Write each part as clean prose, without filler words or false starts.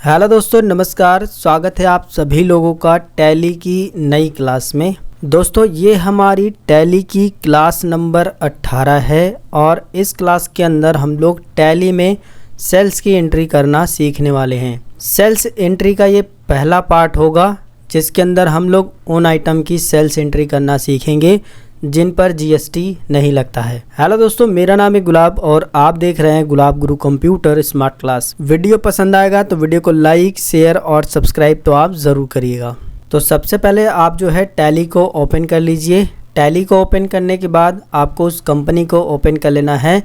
Hello दोस्तों, नमस्कार। स्वागत है आप सभी लोगों का टैली की नई क्लास में। दोस्तों, ये हमारी टैली की क्लास नंबर 18 है और इस क्लास के अंदर हम लोग टैली में सेल्स की एंट्री करना सीखने वाले हैं। सेल्स एंट्री का ये पहला पार्ट होगा जिसके अंदर हम लोग उन आइटम की सेल्स एंट्री करना सीखेंगे जिन पर जीएसटी नहीं लगता है। हेलो दोस्तों, मेरा नाम है गुलाब और आप देख रहे हैं गुलाब गुरु कंप्यूटर स्मार्ट क्लास। वीडियो पसंद आएगा तो वीडियो को लाइक, शेयर और सब्सक्राइब तो आप ज़रूर करिएगा। तो सबसे पहले आप जो है टैली को ओपन कर लीजिए। टैली को ओपन करने के बाद आपको उस कंपनी को ओपन कर लेना है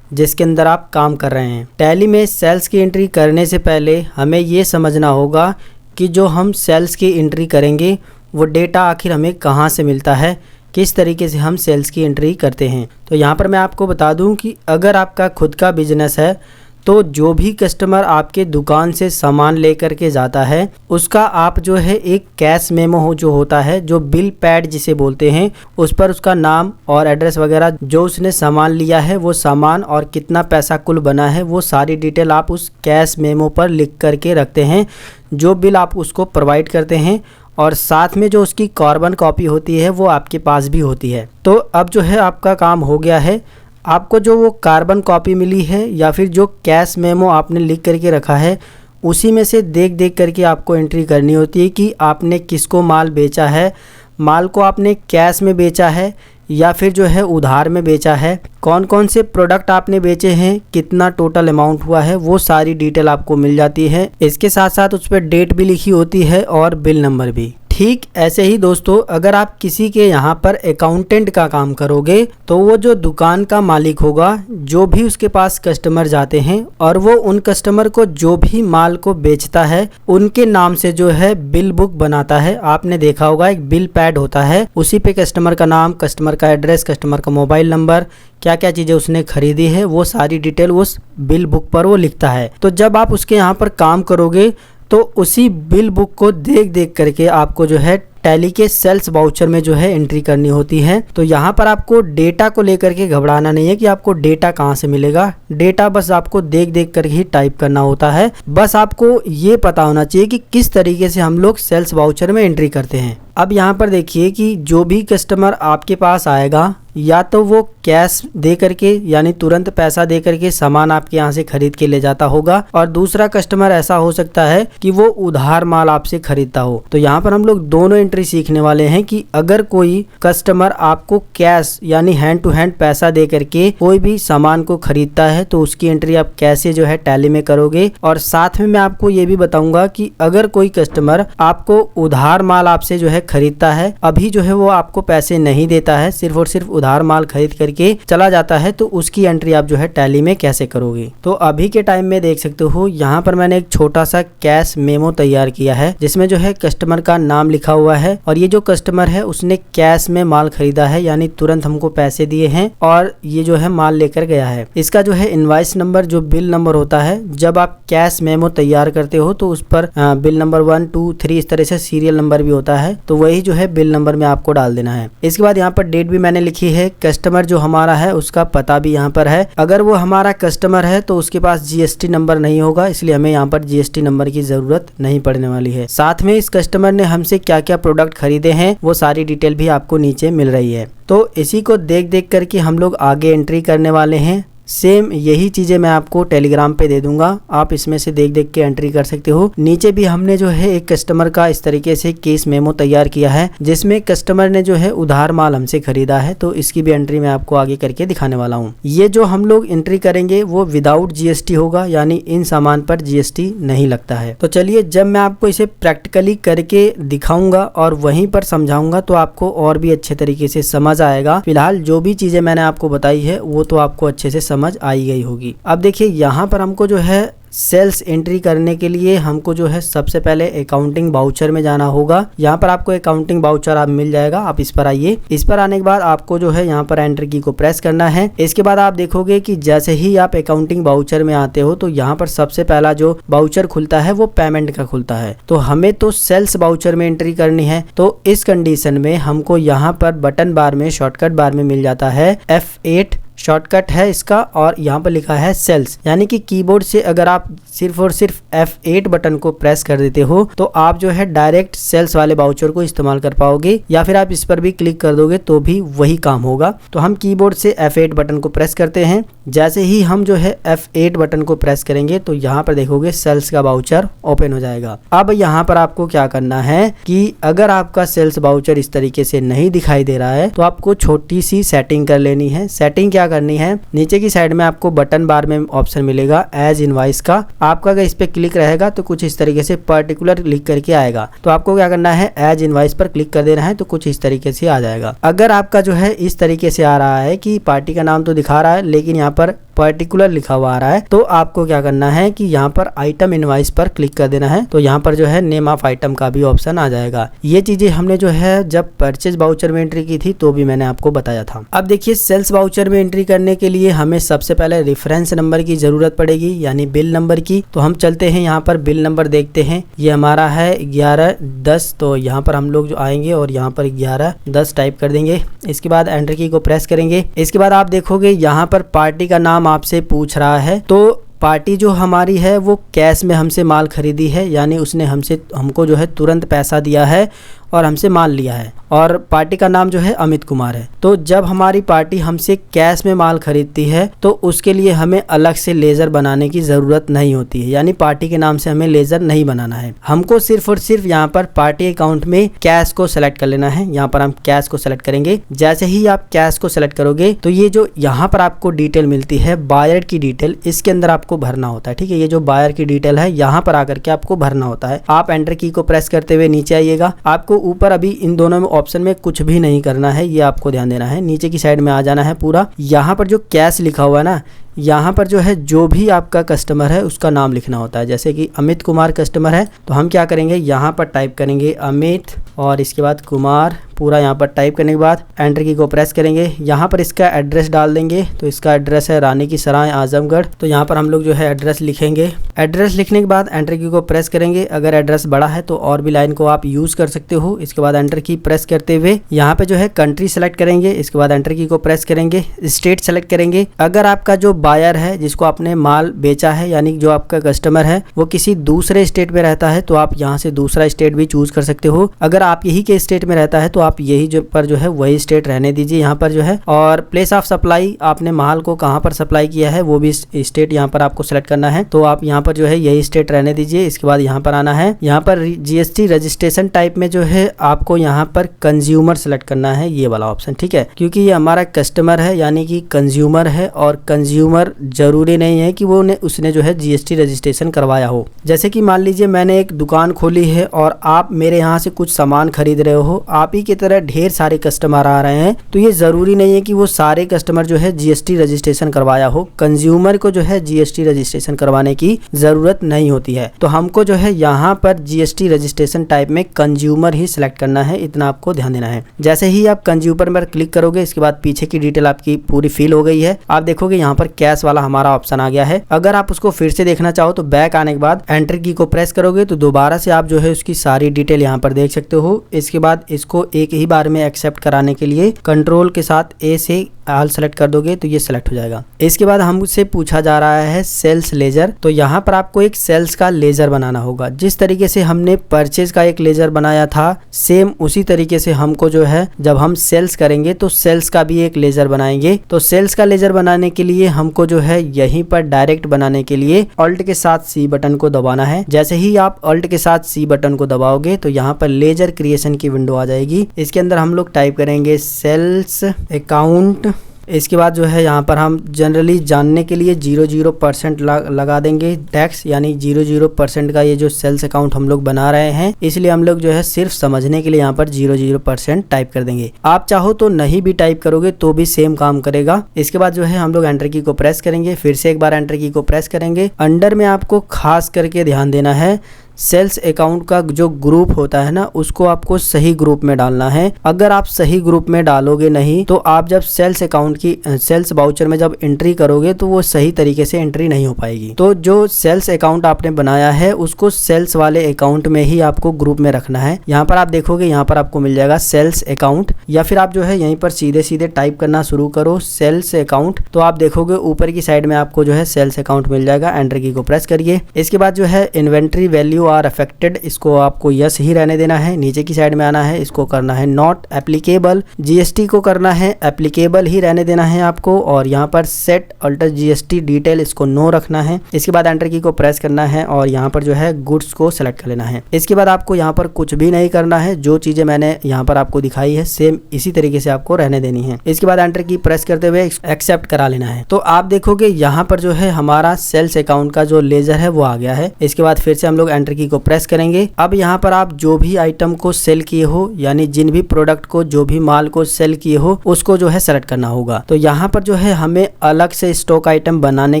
जिसके अंदर आप काम कर रहे हैं। टैली में सेल्स की एंट्री करने से पहले हमें ये समझना होगा कि जो हम सेल्स की एंट्री करेंगे वो डेटा आखिर हमें कहाँ से मिलता है, किस तरीके से हम सेल्स की एंट्री करते हैं। तो यहाँ पर मैं आपको बता दूं कि अगर आपका खुद का बिजनेस है तो जो भी कस्टमर आपके दुकान से सामान लेकर के जाता है उसका आप जो है एक कैश मेमो जो होता है, जो बिल पैड जिसे बोलते हैं, उस पर उसका नाम और एड्रेस वगैरह, जो उसने सामान लिया है वो सामान और कितना पैसा कुल बना है, वो सारी डिटेल आप उस कैश मेमो पर लिख करके रखते हैं। जो बिल आप उसको प्रोवाइड करते हैं और साथ में जो उसकी कार्बन कॉपी होती है वो आपके पास भी होती है। तो अब जो है आपका काम हो गया है। आपको जो वो कार्बन कॉपी मिली है या फिर जो कैश मेमो आपने लिख करके रखा है उसी में से देख करके आपको एंट्री करनी होती है कि आपने किसको माल बेचा है, माल को आपने कैश में बेचा है या फिर जो है उधार में बेचा है, कौन कौन से प्रोडक्ट आपने बेचे हैं, कितना टोटल अमाउंट हुआ है, वो सारी डिटेल आपको मिल जाती है। इसके साथ साथ उस पर डेट भी लिखी होती है और बिल नंबर भी। ठीक ऐसे ही दोस्तों, अगर आप किसी के यहाँ पर अकाउंटेंट का काम करोगे तो वो जो दुकान का मालिक होगा, जो भी उसके पास कस्टमर जाते हैं और वो उन कस्टमर को जो भी माल को बेचता है उनके नाम से जो है बिल बुक बनाता है। आपने देखा होगा एक बिल पैड होता है, उसी पे कस्टमर का नाम, कस्टमर का एड्रेस, कस्टमर का मोबाइल नंबर, क्या क्या चीज़ें उसने खरीदी है, वो सारी डिटेल उस बिल बुक पर वो लिखता है। तो जब आप उसके यहाँ पर काम करोगे तो उसी बिल बुक को देख करके आपको जो है टैली के सेल्स वाउचर में जो है एंट्री करनी होती है। तो यहाँ पर आपको डेटा को लेकर के घबराना नहीं है कि आपको डेटा कहाँ से मिलेगा। डेटा बस आपको देख कर ही टाइप करना होता है। बस आपको ये पता होना चाहिए कि किस तरीके से हम लोग सेल्स वाउचर में एंट्री करते हैं। अब यहाँ पर देखिए कि जो भी कस्टमर आपके पास आएगा या तो वो कैश दे करके यानी तुरंत पैसा दे करके सामान आपके यहाँ से खरीद के ले जाता होगा, और दूसरा कस्टमर ऐसा हो सकता है कि वो उधार माल आपसे खरीदता हो। तो यहाँ पर हम लोग दोनों एंट्री सीखने वाले हैं कि अगर कोई कस्टमर आपको कैश यानी हैंड टू हैंड पैसा दे करके कोई भी सामान को खरीदता है तो उसकी एंट्री आप कैसे जो है टैली में करोगे। और साथ में मैं आपको ये भी बताऊंगा कि अगर कोई कस्टमर आपको उधार माल आपसे जो है खरीदता है, अभी जो है वो आपको पैसे नहीं देता है, सिर्फ और सिर्फ उधार माल खरीद करके चला जाता है, तो उसकी एंट्री आप जो है टैली में कैसे करोगे। तो अभी के टाइम में देख सकते हो यहाँ पर मैंने एक छोटा सा कैश मेमो तैयार किया है जिसमें जो है कस्टमर का नाम लिखा हुआ है और ये जो कस्टमर है उसने कैश में माल खरीदा है यानी तुरंत हमको पैसे दिए हैं और ये जो है माल लेकर गया है। इसका जो है इनवॉइस नंबर, जो बिल नंबर होता है, जब आप कैश मेमो तैयार करते हो तो उस पर बिल नंबर 1 2 3 इस तरह से सीरियल नंबर भी होता है, तो वही जो है बिल नंबर में आपको डाल देना है। इसके बाद यहाँ पर डेट भी मैंने लिखी है। कस्टमर जो हमारा है उसका पता भी यहाँ पर है। अगर वो हमारा कस्टमर है तो उसके पास जीएसटी नंबर नहीं होगा, इसलिए हमें यहाँ पर जीएसटी नंबर की जरूरत नहीं पड़ने वाली है। साथ में इस कस्टमर ने हमसे क्या क्या प्रोडक्ट खरीदे हैं वो सारी डिटेल भी आपको नीचे मिल रही है। तो इसी को देख करके हम लोग आगे एंट्री करने वाले हैं। सेम यही चीज़ें मैं आपको टेलीग्राम पे दे दूंगा, आप इसमें से देख के एंट्री कर सकते हो। नीचे भी हमने जो है एक कस्टमर का इस तरीके से केस मेमो तैयार किया है जिसमें कस्टमर ने जो है उधार माल हमसे खरीदा है, तो इसकी भी एंट्री मैं आपको आगे करके दिखाने वाला हूँ। ये जो हम लोग एंट्री करेंगे वो विदाउट जीएसटी होगा, यानी इन सामान पर जीएसटी नहीं लगता है। तो चलिए, जब मैं आपको इसे प्रैक्टिकली करके दिखाऊंगा और वहीं पर समझाऊंगा तो आपको और भी अच्छे तरीके से समझ आएगा। फिलहाल जो भी चीजें मैंने आपको बताई है वो तो आपको अच्छे से समझ आई गई होगी। अब देखिए, यहाँ पर हमको जो है सेल्स एंट्री करने के लिए हमको जो है सबसे पहले अकाउंटिंग वाउचर में जाना होगा। यहाँ पर आपको अकाउंटिंग वाउचर आप मिल जाएगा, आप इस पर आइए। इस पर आने के बाद आपको जो है यहाँ पर एंटर की को प्रेस करना है। इसके बाद आप देखोगे कि जैसे ही आप अकाउंटिंग वाउचर में आते हो तो यहाँ पर सबसे पहला जो वाउचर खुलता है वो पेमेंट का खुलता है। तो हमें तो सेल्स वाउचर में एंट्री करनी है, तो इस कंडीशन में हमको यहाँ पर बटन बार में, शॉर्टकट बार में मिल जाता है F8 शॉर्टकट है इसका, और यहाँ पर लिखा है सेल्स, यानी कि कीबोर्ड से अगर आप सिर्फ और सिर्फ F8 बटन को प्रेस कर देते हो तो आप जो है डायरेक्ट सेल्स वाले वाउचर को इस्तेमाल कर पाओगे, या फिर आप इस पर भी क्लिक कर दोगे तो भी वही काम होगा। तो हम कीबोर्ड से F8 बटन को प्रेस करते हैं। जैसे ही हम जो है F8 बटन को प्रेस करेंगे तो यहाँ पर देखोगे सेल्स का वाउचर ओपन हो जाएगा। अब यहाँ पर आपको क्या करना है कि अगर आपका सेल्स वाउचर इस तरीके से नहीं दिखाई दे रहा है तो आपको छोटी सी सेटिंग कर लेनी है। सेटिंग क्या करनी है, नीचे की साइड में आपको बटन बार में ऑप्शन मिलेगा एज इनवॉइस का। आपका अगर इस पे क्लिक रहेगा तो कुछ इस तरीके से पर्टिकुलर लिख करके आएगा। तो आपको क्या करना है, एज इनवॉइस पर क्लिक कर देना है तो कुछ इस तरीके से आ जाएगा। अगर आपका जो है इस तरीके से आ रहा है कि पार्टी का नाम तो दिखा रहा है लेकिन यहाँ पर पर्टिकुलर लिखा हुआ आ रहा है, तो आपको क्या करना है कि यहाँ पर आइटम इनवॉइस पर क्लिक कर देना है। तो यहाँ पर जो है नेम ऑफ आइटम का भी ऑप्शन आ जाएगा। ये चीजें हमने जो है जब परचेज वाउचर में एंट्री की थी तो भी मैंने आपको बताया था। अब देखिए सेल्स वाउचर में एंट्री करने के लिए हमें सबसे पहले रेफरेंस नंबर की जरूरत पड़ेगी, यानी बिल नंबर की। तो हम चलते हैं यहाँ पर बिल नंबर देखते हैं। ये हमारा है 1110। तो यहाँ पर हम लोग जो आएंगे और यहाँ पर 1110 टाइप कर देंगे। इसके बाद एंटर की को प्रेस करेंगे। इसके बाद आप देखोगे यहाँ पर पार्टी का नाम आपसे पूछ रहा है। तो पार्टी जो हमारी है वो कैश में हमसे माल खरीदी है, यानी उसने हमको जो है तुरंत पैसा दिया है और हमसे माल लिया है, और पार्टी का नाम जो है अमित कुमार है। तो जब हमारी पार्टी हमसे कैश में माल खरीदती है तो उसके लिए हमें अलग से लेजर बनाने की ज़रूरत नहीं होती है, यानी पार्टी के नाम से हमें लेजर नहीं बनाना है। हमको सिर्फ और सिर्फ यहाँ पर पार्टी अकाउंट में कैश को सेलेक्ट कर लेना है। यहाँ पर हम कैश को सेलेक्ट करेंगे। जैसे ही आप कैश को सेलेक्ट करोगे तो ये जो यहाँ पर आपको डिटेल मिलती है बायर की डिटेल, इसके अंदर आपको भरना होता है। ठीक है, ये जो बायर की डिटेल है यहाँ पर आकर के आपको भरना होता है। आप एंटर की को प्रेस करते हुए नीचे आइएगा। आपको ऊपर अभी इन दोनों में ऑप्शन में कुछ भी नहीं करना है, ये आपको ध्यान देना है। नीचे की साइड में आ जाना है पूरा। यहाँ पर जो कैश लिखा हुआ है ना, यहाँ पर जो है जो भी आपका कस्टमर है उसका नाम लिखना होता है। जैसे कि अमित कुमार कस्टमर है तो हम क्या करेंगे, यहाँ पर टाइप करेंगे अमित और इसके बाद कुमार पूरा यहाँ पर टाइप करने के बाद एंटर की को प्रेस करेंगे। यहाँ पर इसका एड्रेस डाल देंगे। तो इसका एड्रेस है रानी की सराय आजमगढ़। तो यहाँ पर हम लोग जो है एड्रेस लिखेंगे। एड्रेस लिखने के बाद एंटर की को प्रेस करेंगे। अगर एड्रेस बड़ा है तो और भी लाइन को आप यूज कर सकते हो। इसके बाद एंटर की प्रेस करते हुए यहाँ पे जो है कंट्री सेलेक्ट करेंगे। इसके बाद एंटर की को प्रेस करेंगे। स्टेट सेलेक्ट करेंगे। अगर आपका जो बायर है जिसको आपने माल बेचा है, यानी जो आपका कस्टमर है वो किसी दूसरे स्टेट में रहता है तो आप यहाँ से दूसरा स्टेट भी चूज कर सकते हो। अगर आप यही के स्टेट में रहता है तो आप यही जो है वही स्टेट रहने दीजिए यहाँ पर जो है। और प्लेस ऑफ सप्लाई, आपने माल को कहाँ पर सप्लाई किया है वो भी स्टेट यहाँ पर आपको सेलेक्ट करना है। तो आप यहाँ पर जो है यही स्टेट रहने दीजिए। इसके बाद यहाँ पर आना है। यहाँ पर जीएसटी रजिस्ट्रेशन टाइप में जो है आपको यहाँ पर कंज्यूमर सेलेक्ट करना है, ये वाला ऑप्शन। ठीक है, क्योंकि ये हमारा कस्टमर है यानी कि कंज्यूमर है, और कंज्यूमर जरूरी नहीं है कि उसने जो है जीएसटी रजिस्ट्रेशन करवाया हो। जैसे कि मान लीजिए मैंने एक दुकान खोली है और आप मेरे यहाँ से कुछ सामान खरीद रहे हो, आप ही की तरह ढेर सारे कस्टमर आ रहे हैं, तो ये जरूरी नहीं है कि वो सारे कस्टमर जो है जीएसटी रजिस्ट्रेशन करवाया हो। कंज्यूमर को जो है जीएसटी रजिस्ट्रेशन करवाने की जरूरत नहीं होती है। तो हमको जो है यहाँ पर जीएसटी रजिस्ट्रेशन टाइप में कंज्यूमर ही सिलेक्ट करना है, इतना आपको ध्यान देना है। जैसे ही आप कंज्यूमर पर क्लिक करोगे इसके बाद पीछे की डिटेल आपकी पूरी फिल हो गई है। आप देखोगे यहाँ पर कैश वाला हमारा ऑप्शन आ गया है। अगर आप उसको फिर से देखना चाहो तो बैक आने के बाद एंटर की को प्रेस करोगे तो दोबारा से आप जो है उसकी सारी डिटेल यहाँ पर देख सकते हो। इसके बाद इसको एक ही बार में एक्सेप्ट कराने के लिए कंट्रोल के साथ ए से ऑल सेलेक्ट कर दोगे तो ये सेलेक्ट हो जाएगा। इसके बाद हमसे पूछा जा रहा है सेल्स लेजर। तो यहाँ पर आपको एक सेल्स का लेजर बनाना होगा। जिस तरीके से हमने परचेज का एक लेजर बनाया था सेम उसी तरीके से हमको जो है जब हम सेल्स करेंगे तो सेल्स का भी एक लेजर बनाएंगे। तो सेल्स का लेजर बनाने के लिए हमको जो है यहीं पर डायरेक्ट बनाने के लिए ऑल्ट के साथ सी बटन को दबाना है। जैसे ही आप ऑल्ट के साथ सी बटन को दबाओगे तो यहाँ पर लेजर क्रिएशन की विंडो आ जाएगी। इसके अंदर हम लोग टाइप करेंगे सेल्स अकाउंट। इसके बाद जो है यहाँ पर हम जनरली जानने के लिए 00% लगा देंगे टैक्स, यानी 00% का ये जो सेल्स अकाउंट हम लोग बना रहे हैं, इसलिए हम लोग जो है सिर्फ समझने के लिए यहाँ पर 00% टाइप कर देंगे। आप चाहो तो नहीं भी टाइप करोगे तो भी सेम काम करेगा। इसके बाद जो है हम लोग एंटर की को प्रेस करेंगे। फिर से एक बार एंटर की को प्रेस करेंगे। अंडर में आपको खास करके ध्यान देना है सेल्स अकाउंट का जो ग्रुप होता है ना, उसको आपको सही ग्रुप में डालना है। अगर आप सही ग्रुप में डालोगे नहीं तो आप जब सेल्स अकाउंट की सेल्स वाउचर में जब एंट्री करोगे तो वो सही तरीके से एंट्री नहीं हो पाएगी। तो जो सेल्स अकाउंट आपने बनाया है उसको सेल्स वाले अकाउंट में ही आपको ग्रुप में रखना है। यहाँ पर आप देखोगे, यहाँ पर आपको मिल जाएगा सेल्स अकाउंट, या फिर आप जो है यहीं पर सीधे सीधे टाइप करना शुरू करो सेल्स अकाउंट, तो आप देखोगे ऊपर की साइड में आपको जो है सेल्स अकाउंट मिल जाएगा। एंटर की को प्रेस करिए। इसके बाद जो है इन्वेंट्री वैल्यू आर अफेक्टेड, इसको आपको यस ही रहने देना है। नीचे की साइड में आना है, इसको करना है नॉट एप्लीकेबल। जीएसटी को करना है एप्लीकेबल ही रहने देना है आपको, और यहाँ पर सेट अल्टर जीएसटी डिटेल, इसको नो रखना है। इसके बाद एंटर की को प्रेस करना है और यहाँ पर जो है गुड्स को सेलेक्ट कर लेना है। इसके बाद आपको यहाँ पर कुछ भी नहीं करना है, जो चीजें मैंने यहाँ पर आपको दिखाई है सेम इसी तरीके से आपको रहने देनी है। इसके बाद एंटर की प्रेस करते हुए एक्सेप्ट करा लेना है। तो आप देखोगे यहाँ पर जो है हमारा सेल्स अकाउंट का जो लेजर है वो आ गया है। इसके बाद फिर से हम लोग एंटर की को प्रेस करेंगे। अब यहाँ पर आप जो भी आइटम को सेल किए हो, यानी जिन भी प्रोडक्ट को, जो भी माल को सेल किए हो, उसको जो है सेलेक्ट करना होगा। तो यहाँ पर जो है हमें अलग से स्टॉक आइटम बनाने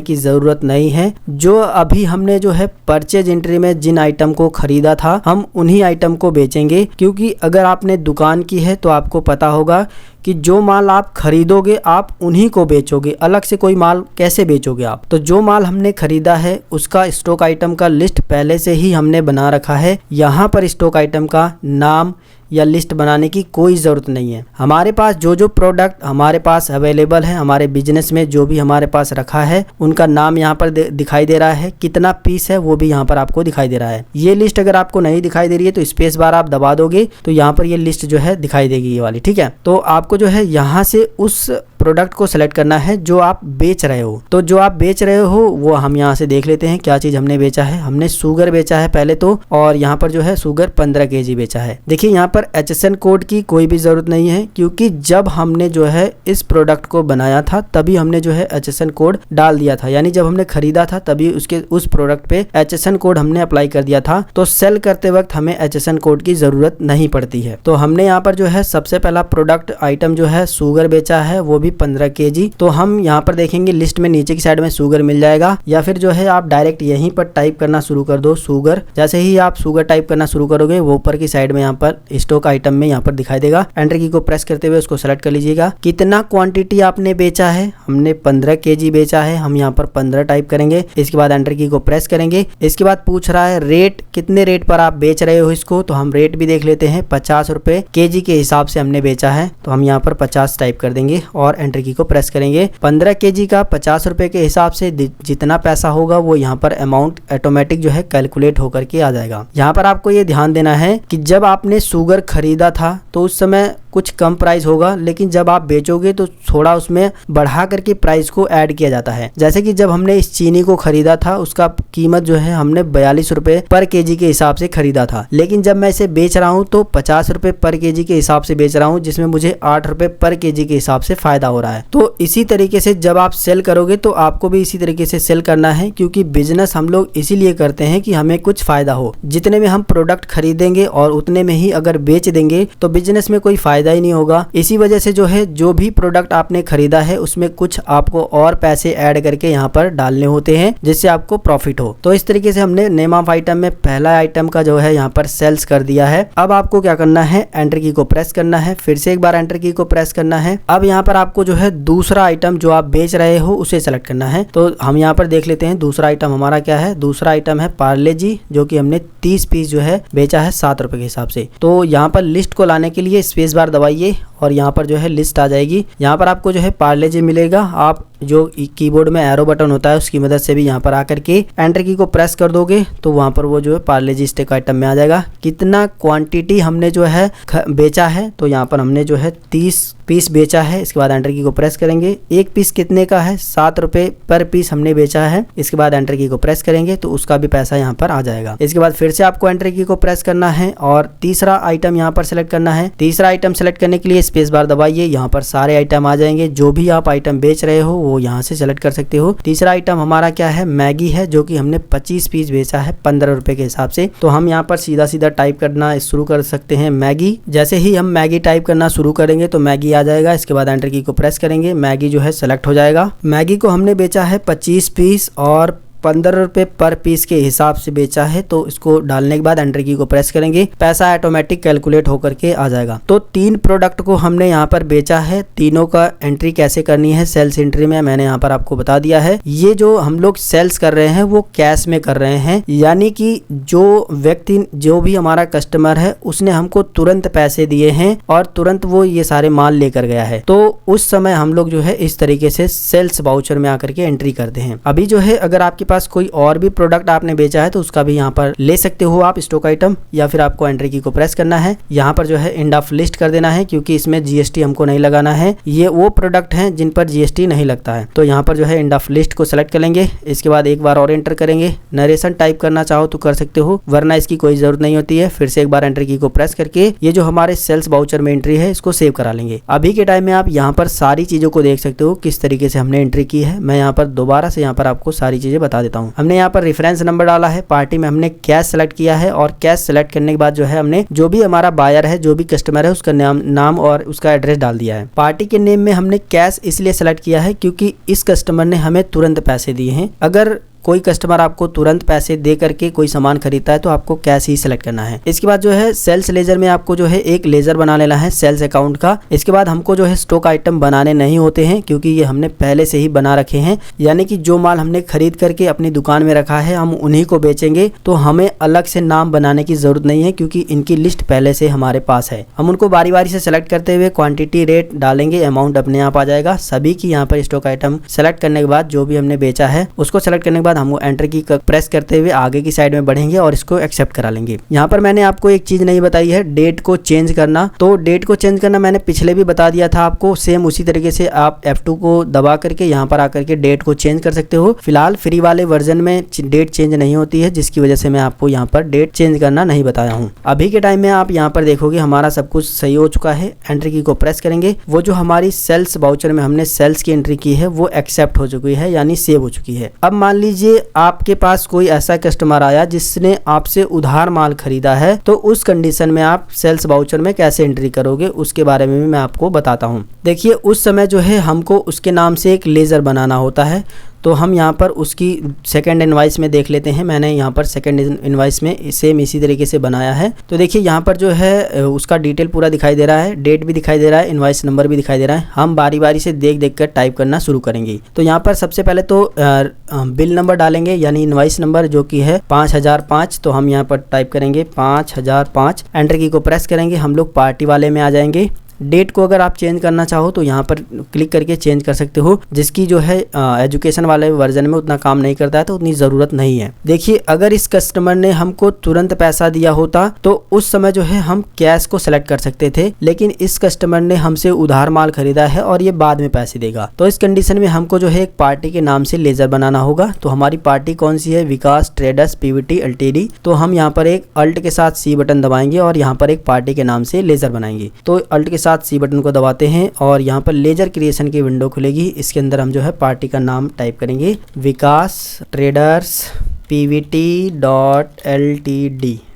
की जरूरत नहीं है। जो अभी हमने जो है परचेज एंट्री में जिन आइटम को खरीदा था, हम उन्हीं आइटम को बेचेंगे। क्योंकि अगर आपने दुकान की है तो आपको पता होगा कि जो माल आप खरीदोगे आप उन्हीं को बेचोगे, अलग से कोई माल कैसे बेचोगे आप। तो जो माल हमने खरीदा है उसका स्टॉक आइटम का लिस्ट पहले से ही हमने बना रखा है। यहाँ पर स्टॉक आइटम का नाम या लिस्ट बनाने की कोई ज़रूरत नहीं है। हमारे पास जो जो प्रोडक्ट हमारे पास अवेलेबल है, हमारे बिजनेस में जो भी हमारे पास रखा है, उनका नाम यहाँ पर दिखाई दे रहा है, कितना पीस है वो भी यहाँ पर आपको दिखाई दे रहा है। ये लिस्ट अगर आपको नहीं दिखाई दे रही है तो स्पेस बार आप दबा दोगे तो यहाँ पर ये लिस्ट जो है दिखाई देगी, ये वाली, ठीक है। तो आपको जो है यहाँ से उस प्रोडक्ट को सेलेक्ट करना है जो आप बेच रहे हो। तो जो आप बेच रहे हो वो हम यहाँ से देख लेते हैं क्या चीज हमने बेचा है। हमने शुगर बेचा है पहले तो, और यहाँ पर जो है शुगर 15 kg बेचा है। देखिए यहाँ पर HSN कोड की कोई भी जरूरत नहीं है, क्योंकि जब हमने जो है इस प्रोडक्ट को बनाया था तभी हमने जो है HSN कोड डाल दिया था। यानी जब हमने खरीदा था तभी उसके उस प्रोडक्ट पे HSN कोड हमने अप्लाई कर दिया था। तो सेल करते वक्त हमें HSN कोड की जरूरत नहीं पड़ती है। तो हमने यहाँ पर जो है सबसे पहला प्रोडक्ट आइटम जो है शुगर बेचा है, वो भी 15 kg। तो हम यहाँ पर देखेंगे लिस्ट में नीचे की साइड में शुगर मिल जाएगा, या फिर जो है आप डायरेक्ट यहीं पर टाइप करना शुरू कर दो शुगर। जैसे ही आप शुगर टाइप करना शुरू करोगे वो ऊपर की साइड में यहाँ पर स्टॉक आइटम में यहाँ पर दिखाई देगा। एंटर की को प्रेस करते हुए उसको सेलेक्ट कर लीजिएगा। कितना क्वांटिटी आपने बेचा है, हमने 15 kg बेचा है, हम यहाँ पर 15 टाइप करेंगे। इसके बाद एंटर की को प्रेस करेंगे। इसके बाद पूछ रहा है रेट, कितने रेट पर आप बेच रहे हो इसको, तो हम रेट भी देख लेते हैं। 50 रुपए kg के हिसाब से हमने बेचा है, तो हम यहाँ पर 50 टाइप कर देंगे और एंटर की को प्रेस करेंगे। 15 kg का 50 रुपए के हिसाब से जितना पैसा होगा वो यहाँ पर अमाउंट ऑटोमेटिक जो है कैलकुलेट होकर के आ जाएगा। यहाँ पर आपको ये ध्यान देना है कि जब आपने शुगर खरीदा था तो उस समय कुछ कम प्राइस होगा, लेकिन जब आप बेचोगे तो थोड़ा उसमें बढ़ा करके प्राइस को ऐड किया जाता है। जैसे कि जब हमने इस चीनी को खरीदा था उसका कीमत जो है हमने 42 रुपए पर kg के हिसाब से खरीदा था, लेकिन जब मैं इसे बेच रहा हूँ तो 50 रुपए पर kg के हिसाब से बेच रहा हूँ, जिसमें मुझे 8 रुपए पर kg के हिसाब से फायदा हो रहा है। तो इसी तरीके से जब आप सेल करोगे तो आपको भी इसी तरीके से सेल करना है, क्योंकि बिजनेस हम लोग इसीलिए करते हैं कि हमें कुछ फायदा हो। जितने में हम प्रोडक्ट खरीदेंगे और उतने में ही अगर बेच देंगे तो बिजनेस में कोई फायदा ही नहीं होगा। इसी वजह से जो है जो भी प्रोडक्ट आपने खरीदा है उसमें कुछ आपको और पैसे ऐड करके यहाँ पर डालने होते हैं, जिससे आपको प्रॉफिट हो। तो इस तरीके से हमने नेम ऑफ आइटम में पहला आइटम का जो है यहाँ पर सेल्स कर दिया है। अब आपको क्या करना है, एंटर की को प्रेस करना है, फिर से एक बार एंटर की को प्रेस करना है। अब यहाँ पर आपको जो है दूसरा आइटम जो आप बेच रहे हो उसे सेलेक्ट करना है। तो हम यहाँ पर देख लेते हैं दूसरा आइटम हमारा क्या है। दूसरा आइटम है पार्ले जी, जो कि हमने 30 पीस जो है बेचा है 7 रुपए के हिसाब से। तो यहाँ पर लिस्ट को लाने के लिए स्पेस बार दबाइए और यहाँ पर जो है लिस्ट आ जाएगी। यहाँ पर आपको जो है पार्ले जी मिलेगा। आप जो कीबोर्ड में एरो बटन होता है उसकी मदद से भी यहाँ पर आकर के एंटर की को प्रेस कर दोगे तो वहाँ पर वो जो है पार्ले जी स्टेक आइटम में आ जाएगा। कितना क्वांटिटी हमने जो है बेचा है, तो यहाँ पर हमने जो है 30 पीस बेचा है। इसके बाद एंटर की को प्रेस करेंगे। एक पीस कितने का है, 7 रुपए पर पीस हमने बेचा है। इसके बाद एंटर की को प्रेस करेंगे तो उसका भी पैसा यहाँ पर आ जाएगा। इसके बाद फिर से आपको एंटर की को प्रेस करना है और तीसरा आइटम यहाँ पर सेलेक्ट करना है। तीसरा आइटम सेलेक्ट करने के लिए स्पेस बार दबाइए। यहाँ पर सारे आइटम आ जाएंगे, जो भी आप आइटम बेच रहे हो वो यहाँ से सेलेक्ट कर सकते हो। तीसरा आइटम हमारा क्या है, मैगी है, जो कि हमने 25 पीस बेचा है 15 रुपए के हिसाब से। तो हम यहाँ पर सीधा सीधा टाइप करना शुरू कर सकते हैं मैगी। जैसे ही हम मैगी टाइप करना शुरू करेंगे तो मैगी आ जाएगा। इसके बाद एंटर की को प्रेस करेंगे, मैगी जो है सेलेक्ट हो जाएगा। मैगी को हमने बेचा है 25 पीस और 15 रुपये पर पीस के हिसाब से बेचा है। तो इसको डालने के बाद एंटर की को प्रेस करेंगे, पैसा ऑटोमेटिक कैलकुलेट होकर के आ जाएगा। तो 3 प्रोडक्ट को हमने यहाँ पर बेचा है, तीनों का एंट्री कैसे करनी है सेल्स एंट्री में मैंने यहाँ पर आपको बता दिया है। ये जो हम लोग सेल्स कर रहे हैं वो कैश में कर रहे हैं, यानी कि जो व्यक्ति जो भी हमारा कस्टमर है उसने हमको तुरंत पैसे दिए हैं और तुरंत वो ये सारे माल लेकर गया है। तो उस समय हम लोग जो है इस तरीके से सेल्स वाउचर में आकर के एंट्री करते हैं। अभी जो है अगर आपके पास कोई और भी प्रोडक्ट आपने बेचा है तो उसका भी यहाँ पर ले सकते हो आप स्टॉक आइटम, या फिर आपको एंट्री की को प्रेस करना है। यहाँ पर जो है एंड ऑफ लिस्ट कर देना है, क्योंकि इसमें जीएसटी हमको नहीं लगाना है। ये वो प्रोडक्ट हैं जिन पर जीएसटी नहीं लगता है। तो यहाँ पर जो है एंड ऑफ लिस्ट को सेलेक्ट करेंगे। इसके बाद एक बार और एंटर करेंगे। नरेशन टाइप करना चाहो तो कर सकते हो, वरना इसकी कोई जरूरत नहीं होती है। फिर से एक बार एंटर की को प्रेस करके ये जो हमारे सेल्स वाउचर में एंट्री है इसको सेव करा लेंगे। अभी के टाइम में आप यहाँ पर सारी चीजों को देख सकते हो किस तरीके से हमने एंट्री की है। मैं यहाँ पर दोबारा से यहाँ पर आपको सारी चीजें बता देता हूँ। हमने यहाँ पर रेफरेंस नंबर डाला है, पार्टी में हमने कैश सेलेक्ट किया है और कैश सेलेक्ट करने के बाद जो है हमने जो भी हमारा बायर है, जो भी कस्टमर है, उसका नाम और उसका एड्रेस डाल दिया है। पार्टी के नेम में हमने कैश इसलिए सेलेक्ट किया है क्योंकि इस कस्टमर ने हमें तुरंत पैसे दिए हैं। अगर कोई कस्टमर आपको तुरंत पैसे दे करके कोई सामान खरीदता है तो आपको कैश ही सिलेक्ट करना है। इसके बाद जो है सेल्स लेजर में आपको जो है एक लेजर बना लेना है सेल्स अकाउंट का। इसके बाद हमको जो है स्टॉक आइटम बनाने नहीं होते हैं, क्योंकि ये हमने पहले से ही बना रखे हैं। यानी कि जो माल हमने खरीद करके अपनी दुकान में रखा है हम उन्हीं को बेचेंगे, तो हमें अलग से नाम बनाने की जरूरत नहीं है, क्योंकि इनकी लिस्ट पहले से हमारे पास है। हम उनको बारी बारी से सेलेक्ट करते हुए क्वांटिटी रेट डालेंगे, अमाउंट अपने आप आ जाएगा। सभी की यहाँ पर स्टॉक आइटम सेलेक्ट करने के बाद जो भी हमने बेचा है उसको सेलेक्ट करने के बाद हम एंटर की प्रेस करते हुए आगे की साइड में बढ़ेंगे और इसको एक्सेप्ट करा लेंगे। यहाँ पर मैंने आपको एक चीज नहीं बताई है, डेट को चेंज करना। तो डेट को चेंज करना मैंने पिछले भी बता दिया था आपको, सेम उसी तरीके से आप F2 को दबा करके यहाँ पर आकर के डेट को चेंज कर सकते हो। फिलहाल फ्री वाले वर्जन में डेट चेंज नहीं होती है, जिसकी वजह से मैं आपको यहाँ पर डेट चेंज करना नहीं बताया हूँ। अभी के टाइम में आप यहाँ पर देखोगे हमारा सब कुछ सही हो चुका है। एंट्री की को प्रेस करेंगे, वो जो हमारी सेल्स वाउचर में हमने सेल्स की एंट्री की है वो एक्सेप्ट हो चुकी है, यानी सेव हो चुकी है। अब मान लीजिए आपके पास कोई ऐसा कस्टमर आया जिसने आपसे उधार माल खरीदा है, तो उस कंडीशन में आप सेल्स वाउचर में कैसे एंट्री करोगे उसके बारे में भी मैं आपको बताता हूं। देखिए उस समय जो है हमको उसके नाम से एक लेजर बनाना होता है। तो हम यहाँ पर उसकी सेकंड इनवाइस में देख लेते हैं। मैंने यहाँ पर सेकंड इनवाइस में सेम इसी तरीके से बनाया है। तो देखिए यहाँ पर जो है उसका डिटेल पूरा दिखाई दे रहा है, डेट भी दिखाई दे रहा है, इनवाइस नंबर भी दिखाई दे रहा है। हम बारी बारी से देख देख कर टाइप करना शुरू करेंगे। तो यहाँ पर सबसे पहले तो बिल नंबर डालेंगे, यानी इनवाइस नंबर जो कि है 5005। तो हम यहाँ पर टाइप करेंगे 5005, एंटर की को प्रेस करेंगे, हम लोग पार्टी वाले में आ जाएंगे। डेट को अगर आप चेंज करना चाहो तो यहाँ पर क्लिक करके चेंज कर सकते हो, जिसकी जो है एजुकेशन वाले वर्जन में उतना काम नहीं करता है, तो उतनी ज़रूरत नहीं है। देखिए अगर इस कस्टमर ने हमको तुरंत पैसा दिया होता तो उस समय जो है हम कैश को सेलेक्ट कर सकते थे, लेकिन इस कस्टमर ने हमसे उधार माल खरीदा है और ये बाद में पैसे देगा। तो इस कंडीशन में हमको जो है एक पार्टी के नाम से लेजर बनाना होगा। तो हमारी पार्टी कौन सी है, विकास ट्रेडर्स पीवीटी एलटीडी। तो हम यहाँ पर एक अल्ट के साथ सी बटन दबाएंगे और यहाँ पर एक पार्टी के नाम से लेजर बनाएंगे। तो अल्ट के साथ सी बटन को दबाते हैं और यहाँ पर लेजर क्रिएशन की विंडो खुलेगी। इसके अंदर हम जो है पार्टी का नाम टाइप करेंगे, विकास ट्रेडर्स pvt.ltd।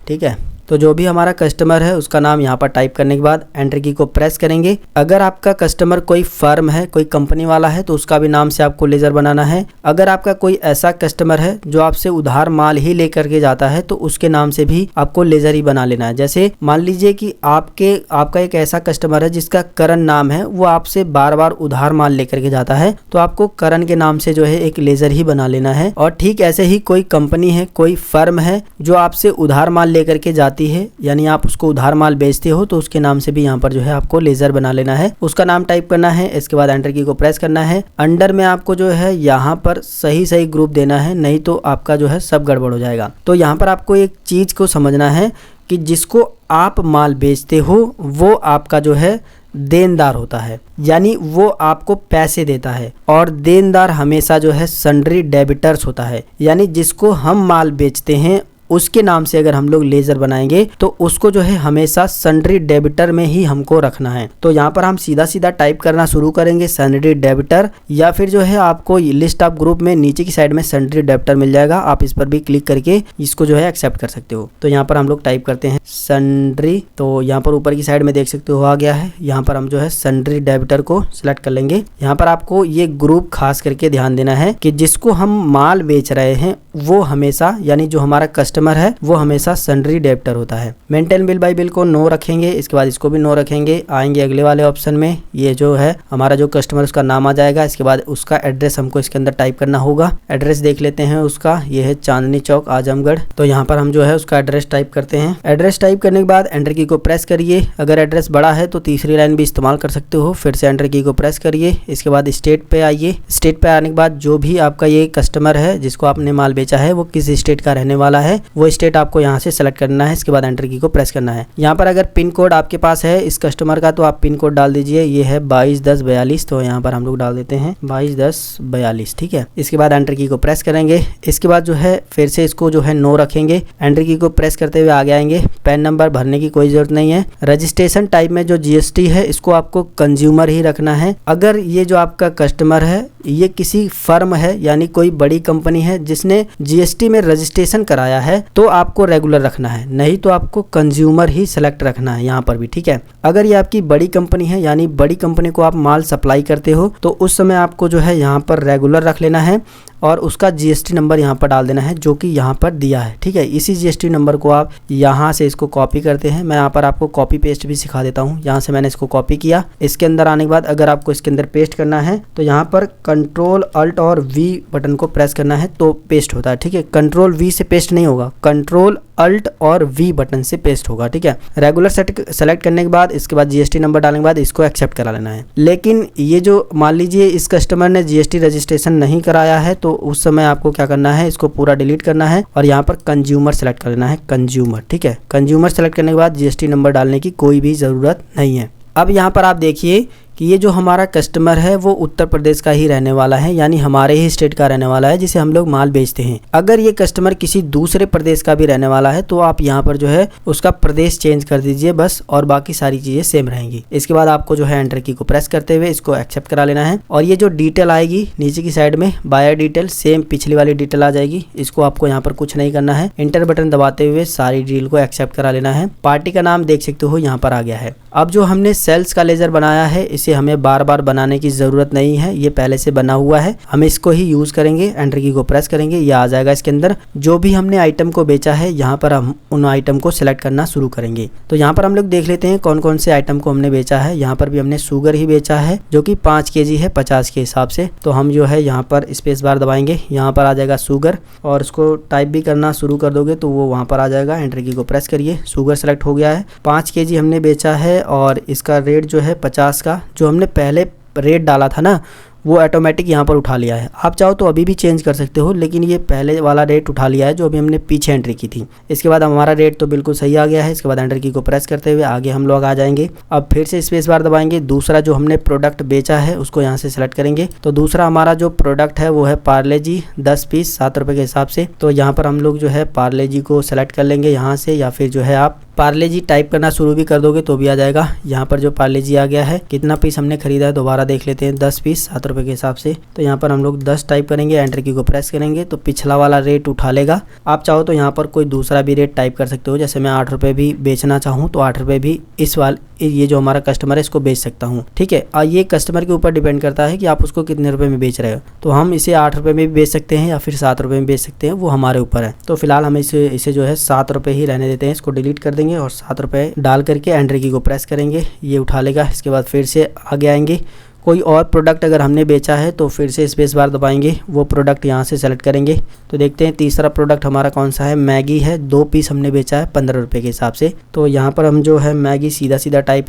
ठीक है, तो जो भी हमारा कस्टमर है उसका नाम यहाँ पर टाइप करने के बाद एंटर की को प्रेस करेंगे। अगर आपका कस्टमर कोई फर्म है, कोई कंपनी वाला है, तो उसका भी नाम से आपको लेजर बनाना है। अगर आपका कोई ऐसा कस्टमर है जो आपसे उधार माल ही लेकर के जाता है तो उसके नाम से भी आपको लेजर ही बना लेना है। जैसे मान लीजिए कि आपका एक ऐसा कस्टमर है जिसका करण नाम है, वो आपसे बार बार उधार माल लेकर के जाता है, तो आपको करण के नाम से जो है एक लेजर ही बना लेना है। और ठीक ऐसे ही कोई कंपनी है, कोई फर्म है जो आपसे उधार माल लेकर के जाती है, यानी आप उसको उधार माल बेचते हो, तो उसके नाम से भी यहाँ पर जो है आपको लेजर बना लेना है। उसका नाम टाइप करना है, इसके बाद एंटर की को प्रेस करना है। अंडर में आपको जो है यहाँ पर सही ग्रुप देना है, नहीं तो आपका जो है सब गड़बड़ हो जाएगा। तो यहाँ पर आपको एक चीज को समझना है कि जिसको आप माल बेचते हो वो आपका जो है देनदार होता है, यानी वो आपको पैसे देता है। और देनदार हमेशा जो है सन्ड्री डेबिटर्स होता है, यानी जिसको हम माल बेचते हैं उसके नाम से अगर हम लोग लेजर बनाएंगे तो उसको जो है हमेशा सन्ड्री डेबिटर में ही हमको रखना है। तो यहाँ पर हम सीधा सीधा टाइप करना शुरू करेंगे सन्ड्री डेबिटर, या फिर जो है आपको लिस्ट ऑफ ग्रुप में नीचे की साइड में सन्ड्री डेबिटर मिल जाएगा, आप इस पर भी क्लिक करके इसको जो है एक्सेप्ट कर सकते हो। तो यहाँ पर हम लोग टाइप करते हैं सन्ड्री, तो यहाँ पर ऊपर की साइड में देख सकते हो आ गया है। यहाँ पर हम जो है सन्ड्री डेबिटर को सिलेक्ट कर लेंगे। यहाँ पर आपको ये ग्रुप खास करके ध्यान देना है कि जिसको हम माल बेच रहे हैं वो हमेशा, यानी जो हमारा कस्टमर है वो हमेशा सन्ड्री डेबिटर होता है। मेंटेन बिल बाय बिल को नो रखेंगे, इसके बाद इसको भी नो रखेंगे। आएंगे अगले वाले ऑप्शन में, ये जो है हमारा जो कस्टमर उसका नाम आ जाएगा, इसके बाद उसका एड्रेस हमको इसके अंदर टाइप करना होगा। एड्रेस देख लेते हैं उसका, ये है चांदनी चौक आजमगढ़। तो यहाँ पर हम जो है उसका एड्रेस टाइप करते हैं। एड्रेस टाइप करने के बाद एंटर की को प्रेस करिए। अगर एड्रेस बड़ा है तो तीसरी लाइन भी इस्तेमाल कर सकते हो। फिर से एंटर की को प्रेस करिए। इसके बाद स्टेट पे आइए। स्टेट पे आने के बाद जो भी आपका ये कस्टमर है जिसको आपने माल बेचा है वो किस स्टेट का रहने वाला है वो स्टेट आपको यहाँ से सेलेक्ट करना है। इसके बाद एंटर की को प्रेस करना है। यहाँ पर अगर पिन कोड आपके पास है इस कस्टमर का तो आप पिन कोड डाल दीजिए, ये है 221042। तो यहाँ पर हम लोग डाल देते हैं 221042, ठीक है। इसके बाद एंटर की को प्रेस करेंगे। इसके बाद जो है फिर से इसको जो है नो रखेंगे। एंटर की को प्रेस करते हुए आगे आएंगे। पैन नंबर भरने की कोई जरूरत नहीं है। रजिस्ट्रेशन टाइप में जो जीएसटी है इसको आपको कंज्यूमर ही रखना है। अगर ये जो आपका कस्टमर है ये किसी फर्म है यानी कोई बड़ी कंपनी है जिसने जीएसटी में रजिस्ट्रेशन कराया है तो आपको रेगुलर रखना है, नहीं तो आपको कंज्यूमर ही सेलेक्ट रखना है यहाँ पर भी, ठीक है। अगर ये आपकी बड़ी कंपनी है यानी बड़ी कंपनी को आप माल सप्लाई करते हो तो उस समय आपको जो है यहाँ पर रेगुलर रख लेना है और उसका जीएसटी नंबर यहाँ पर डाल देना है जो कि यहाँ पर दिया है, ठीक है। इसी जीएसटी नंबर को आप यहाँ से इसको कॉपी करते हैं। मैं यहाँ पर आपको कॉपी पेस्ट भी सिखा देता हूँ। यहाँ से मैंने इसको कॉपी किया। इसके अंदर आने के बाद अगर आपको इसके अंदर पेस्ट करना है तो यहाँ पर कंट्रोल अल्ट और वी बटन को प्रेस करना है तो पेस्ट होता है, ठीक है। कंट्रोल वी से पेस्ट नहीं होगा, कंट्रोल अल्ट और वी बटन से पेस्ट होगा, ठीक है। रेगुलर सेलेक्ट करने के बाद इसके बाद जीएसटी नंबर डालने के बाद इसको एक्सेप्ट करा लेना है। लेकिन ये जो मान लीजिए इस कस्टमर ने जीएसटी रजिस्ट्रेशन नहीं कराया है तो उस समय आपको क्या करना है, इसको पूरा डिलीट करना है और यहाँ पर कंज्यूमर सेलेक्ट कर लेना है, कंज्यूमर, ठीक है। कंज्यूमर सेलेक्ट करने के बाद जीएसटी नंबर डालने की कोई भी ज़रूरत नहीं है। अब यहाँ पर आप देखिए कि ये जो हमारा कस्टमर है वो उत्तर प्रदेश का ही रहने वाला है, यानी हमारे ही स्टेट का रहने वाला है जिसे हम लोग माल बेचते हैं। अगर ये कस्टमर किसी दूसरे प्रदेश का भी रहने वाला है तो आप यहाँ पर जो है उसका प्रदेश चेंज कर दीजिए बस, और बाकी सारी चीज़ें सेम रहेंगी। इसके बाद आपको जो है एंटर की को प्रेस करते हुए इसको एक्सेप्ट करा लेना है और ये जो डिटेल आएगी नीचे की साइड में बायर डिटेल, सेम पिछली वाली डिटेल आ जाएगी। इसको आपको यहाँ पर कुछ नहीं करना है, इंटर बटन दबाते हुए सारी डिटेल को एक्सेप्ट करा लेना है। पार्टी का नाम देख सकते हो यहाँ पर आ गया है। अब जो हमने सेल्स का लेजर बनाया है इसे हमें बार बार बनाने की ज़रूरत नहीं है, ये पहले से बना हुआ है, हम इसको ही यूज़ करेंगे। एंटर की को प्रेस करेंगे, ये आ जाएगा। इसके अंदर जो भी हमने आइटम को बेचा है यहाँ पर हम उन आइटम को सिलेक्ट करना शुरू करेंगे। तो यहाँ पर हम लोग देख लेते हैं कौन कौन से आइटम को हमने बेचा है। यहाँ पर भी हमने शुगर ही बेचा है जो कि 5 kg है 50 के हिसाब से। तो हम जो है यहाँ पर स्पेस बार दबाएंगे, यहाँ पर आ जाएगा शुगर और इसको टाइप भी करना शुरू कर दोगे तो वो वहाँ पर आ जाएगा। एंटर की को प्रेस करिए, शुगर सेलेक्ट हो गया है। 5 kg हमने बेचा है और इसका रेट जो है 50 का, जो हमने पहले रेट डाला था ना वो ऑटोमेटिक यहाँ पर उठा लिया है। आप चाहो तो अभी भी चेंज कर सकते हो, लेकिन ये पहले वाला रेट उठा लिया है जो अभी हमने पीछे एंट्री की थी। इसके बाद हमारा रेट तो बिल्कुल सही आ गया है। इसके बाद एंटर की को प्रेस करते हुए आगे हम लोग आ जाएंगे। अब फिर से स्पेस बार दबाएंगे, दूसरा जो हमने प्रोडक्ट बेचा है उसको यहाँ से सेलेक्ट करेंगे। तो दूसरा हमारा जो प्रोडक्ट है वो है पार्ले जी 10 पीस 7 रुपये के हिसाब से। तो यहाँ पर हम लोग जो है पार्ले जी को सेलेक्ट कर लेंगे यहाँ से, या फिर जो है आप पार्ले जी टाइप करना शुरू भी कर दोगे तो भी आ जाएगा। यहाँ पर जो पार्ले जी आ गया है, कितना पीस हमने खरीदा है दोबारा देख लेते हैं, 10 पीस 7 रुपये के हिसाब से। तो यहाँ पर हम लोग 10 टाइप करेंगे, एंटर की को प्रेस करेंगे तो पिछला वाला रेट उठा लेगा। आप चाहो तो यहाँ पर कोई दूसरा भी रेट टाइप कर सकते हो, जैसे मैं 8 रुपये भी बेचना चाहूँ तो 8 रुपये भी इस ये जो हमारा कस्टमर है इसको बेच सकता हूँ, ठीक है। और ये कस्टमर के ऊपर डिपेंड करता है कि आप उसको कितने रुपए में बेच रहे हो। तो हम इसे 8 रुपये में भी बेच सकते हैं या फिर 7 रुपये में बेच सकते हैं, वो हमारे ऊपर है। तो फिलहाल हम इसे जो है 7 रुपये ही रहने देते हैं। इसको डिलीट कर देंगे और 7 रुपये डाल करके एंटर की को प्रेस करेंगे, ये उठा लेगा। इसके बाद फिर से आगे आएंगे। कोई और प्रोडक्ट अगर हमने बेचा है तो फिर से स्पेस बार दबाएंगे, वो प्रोडक्ट यहाँ से सेलेक्ट करेंगे। तो देखते हैं तीसरा प्रोडक्ट हमारा कौन सा है, मैगी है। 2 पीस हमने बेचा है 15 रुपये के हिसाब से। तो यहाँ पर हम जो है मैगी सीधा सीधा टाइप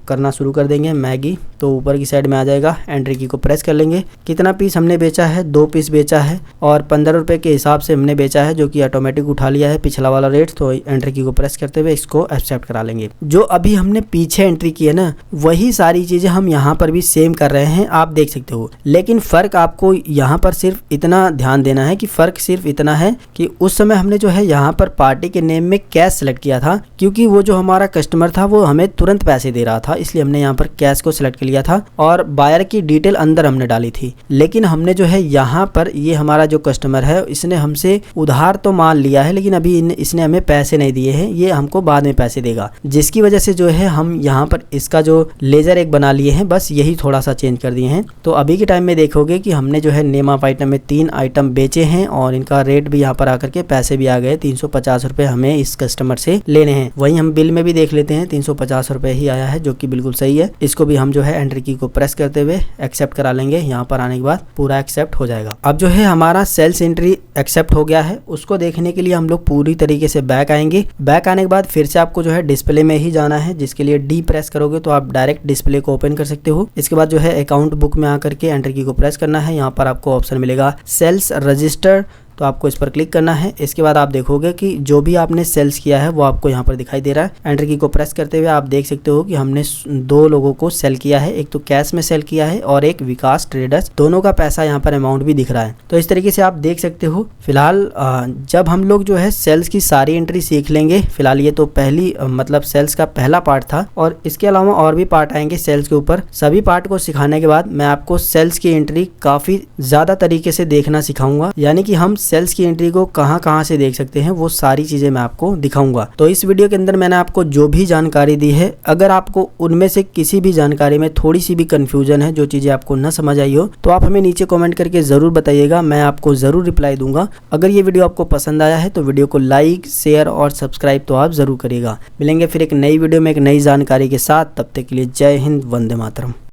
करना शुरू कर देंगे, मैगी। तो ऊपर की साइड में आ जाएगा, एंट्री की को प्रेस कर लेंगे। कितना पीस हमने बेचा है, 2 पीस बेचा है और 15 रुपये के हिसाब से हमने बेचा है, जो कि ऑटोमेटिक उठा लिया है पिछला वाला रेट। तो एंट्री की को प्रेस करते हुए इसको एक्सेप्ट करा लेंगे। जो अभी हमने पीछे एंट्री की है ना, वही सारी चीज़ें हम यहाँ पर भी सेम कर रहे हैं, आप देख सकते हो। लेकिन फ़र्क आपको यहाँ पर सिर्फ इतना ध्यान देना है कि फ़र्क सिर्फ इतना है कि उस समय हमने जो है यहाँ पर पार्टी के नेम में कैश सेलेक्ट किया था, क्योंकि वो जो हमारा कस्टमर था वो हमें तुरंत पैसे दे रहा था, इसलिए हमने यहाँ पर कैश को सिलेक्ट कर लिया था और बायर की डिटेल अंदर हमने डाली थी। लेकिन हमने जो है यहाँ पर ये हमारा जो कस्टमर है इसने हमसे उधार तो माल लिया है, लेकिन अभी इसने हमें पैसे नहीं दिए हैं, ये हमको बाद में पैसे देगा, जिसकी वजह से जो है हम यहाँ पर इसका जो लेजर एक बना लिए हैं, बस यही थोड़ा सा चेंज कर दिए हैं। तो अभी के टाइम में देखोगे कि हमने जो है नेम ऑफ आइटम में 3 आइटम बेचे हैं और इनका रेट भी यहाँ पर आकर के पैसे भी आ गए। 350 रुपये हमें इस कस्टमर से लेने हैं। वहीं हम बिल में भी देख लेते हैं 350 रुपये ही आया है, जो कि बिल्कुल सही है। इसको भी हम जो है एंट्री की को प्रेस करते हुए एक्सेप्ट करा लेंगे। यहाँ पर आने के बाद पूरा एक्सेप्ट हो जाएगा। अब जो है हमारा सेल्स एंट्री एक्सेप्ट हो गया है, उसको देखने के लिए हम लोग पूरी तरीके से बैक आएंगे। बैक आने के बाद फिर से आपको जो है डिस्प्ले में ही जाना है, जिसके लिए डी प्रेस करोगे तो आप डायरेक्ट डिस्प्ले को ओपन कर सकते हो। इसके बाद जो है अकाउंट बुक में आकर के एंट्री की को प्रेस करना है। यहाँ पर आपको ऑप्शन मिलेगा सेल्स रजिस्टर, तो आपको इस पर क्लिक करना है। इसके बाद आप देखोगे कि जो भी आपने सेल्स किया है वो आपको यहाँ पर दिखाई दे रहा है। एंटर की को प्रेस करते हुए आप देख सकते हो कि हमने 2 लोगों को सेल किया है, एक तो कैश में सेल किया है और एक विकास ट्रेडर्स, दोनों का पैसा यहाँ पर अमाउंट भी दिख रहा है। तो इस तरीके से आप देख सकते हो। फिलहाल जब हम लोग जो है सेल्स की सारी एंट्री सीख लेंगे, फिलहाल ये तो पहली मतलब सेल्स का पहला पार्ट था और इसके अलावा और भी पार्ट आएंगे सेल्स के ऊपर। सभी पार्ट को सिखाने के बाद मैं आपको सेल्स की एंट्री काफी ज्यादा तरीके से देखना सिखाऊंगा, यानी कि हम सेल्स की एंट्री को कहां से देख सकते हैं वो सारी चीजें मैं आपको दिखाऊंगा। तो इस वीडियो के अंदर मैंने आपको जो भी जानकारी दी है, अगर आपको उनमें से किसी भी जानकारी में थोड़ी सी भी कंफ्यूजन है, जो चीजें आपको न समझ आई हो, तो आप हमें नीचे कमेंट करके जरूर बताइएगा, मैं आपको जरूर रिप्लाई दूंगा। अगर ये वीडियो आपको पसंद आया है तो वीडियो को लाइक, शेयर और सब्सक्राइब तो आप जरूर करिएगा। मिलेंगे फिर एक नई वीडियो में एक नई जानकारी के साथ, तब तक के लिए जय हिंद, वंदे मातरम।